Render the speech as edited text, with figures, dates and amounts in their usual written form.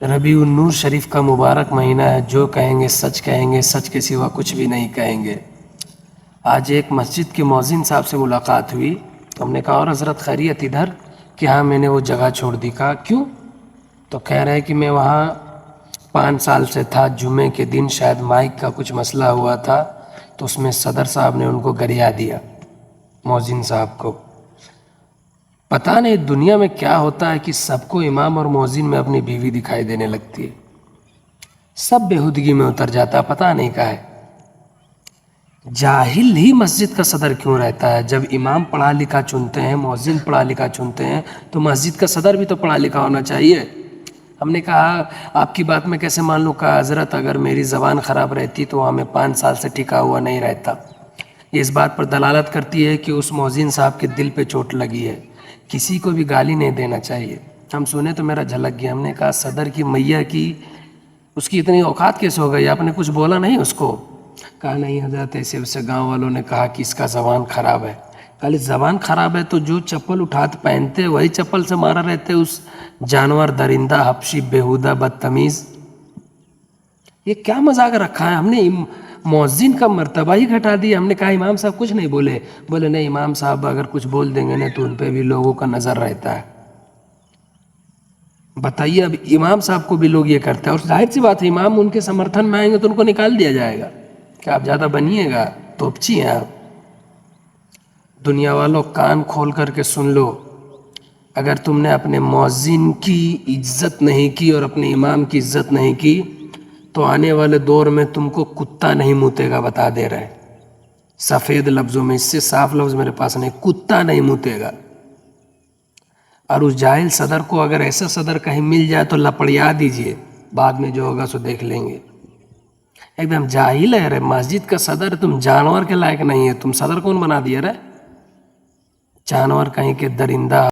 ربیع النور شریف کا مبارک مہینہ ہے، جو کہیں گے سچ کے سوا کچھ بھی نہیں کہیں گے۔ آج ایک مسجد کے مؤذن صاحب سے ملاقات ہوئی تو ہم نے کہا، اور حضرت خیریت ادھر؟ کہ ہاں میں نے وہ جگہ چھوڑ دی۔ کہا کیوں؟ تو کہہ رہے کہ میں وہاں 5 سال سے تھا، جمعے کے دن شاید مائک کا کچھ مسئلہ ہوا تھا تو اس میں صدر صاحب نے ان کو گریا دیا، مؤذن صاحب کو۔ پتہ نہیں دنیا میں کیا ہوتا ہے کہ سب کو امام اور مؤذن میں اپنی بیوی دکھائی دینے لگتی ہے، سب بےہودگی میں اتر جاتا ہے، پتہ نہیں کیا ہے۔ جاہل ہی مسجد کا صدر کیوں رہتا ہے؟ جب امام پڑھا لکھا چنتے ہیں، مؤذن پڑھا لکھا چنتے ہیں، تو مسجد کا صدر بھی تو پڑھا لکھا ہونا چاہیے۔ ہم نے کہا آپ کی بات میں کیسے مان لوں؟ کہا حضرت اگر میری زبان خراب رہتی تو وہاں میں 5 سال سے ٹکا ہوا نہیں رہتا۔ یہ اس بات پر دلالت کرتی ہے کہ اس مؤذن صاحب کے دل پہ چوٹ لگی ہے۔ کسی کو بھی گالی نہیں دینا چاہیے۔ ہم سنے تو میرا جھلک گیا۔ ہم نے کہا صدر کی میاں کی اس کی اتنی اوقات کیسے ہو گئی؟ آپ نے کچھ بولا نہیں اس کو؟ کہا نہیں حضرت، ایسے ویسے گاؤں والوں نے کہا کہ اس کا زبان خراب ہے۔ کہا زبان خراب ہے تو جو چپل اٹھاتے پہنتے وہی چپل سے مارا رہتے اس جانور، درندہ، حبشی، بےہودہ، بدتمیز۔ یہ کیا مذاق رکھا ہے؟ ہم نے مؤذن کا مرتبہ ہی گھٹا دیا۔ ہم نے کہا امام صاحب کچھ نہیں بولے؟ بولے نہیں، امام صاحب اگر کچھ بول دیں گے نا تو ان پہ بھی لوگوں کا نظر رہتا ہے۔ بتائیے، اب امام صاحب کو بھی لوگ یہ کرتے ہیں، اور ظاہر سی بات ہے امام ان کے سمرتھن میں آئیں گے تو ان کو نکال دیا جائے گا کہ آپ زیادہ بنیے گا، توپچی ہیں آپ۔ دنیا والوں کان کھول کر کے سن لو، اگر تم نے اپنے مؤذن کی عزت نہیں کی اور اپنے امام کی عزت نہیں کی تو آنے والے دور میں تم کو کتا نہیں موتے گا، بتا دے رہے سفید لفظوں میں، اس سے صاف لفظ میرے پاس نہیں، کتا نہیں موتے گا۔ اور اس جاہل صدر کو اگر ایسا صدر کہیں مل جائے تو لپڑیا دیجئے، بعد میں جو ہوگا سو دیکھ لیں گے۔ ایک دم جاہل ہے رے، مسجد کا صدر تم جانور کے لائق نہیں ہے، تم صدر کون بنا دیا رے؟ جانور کہیں کے درندہ۔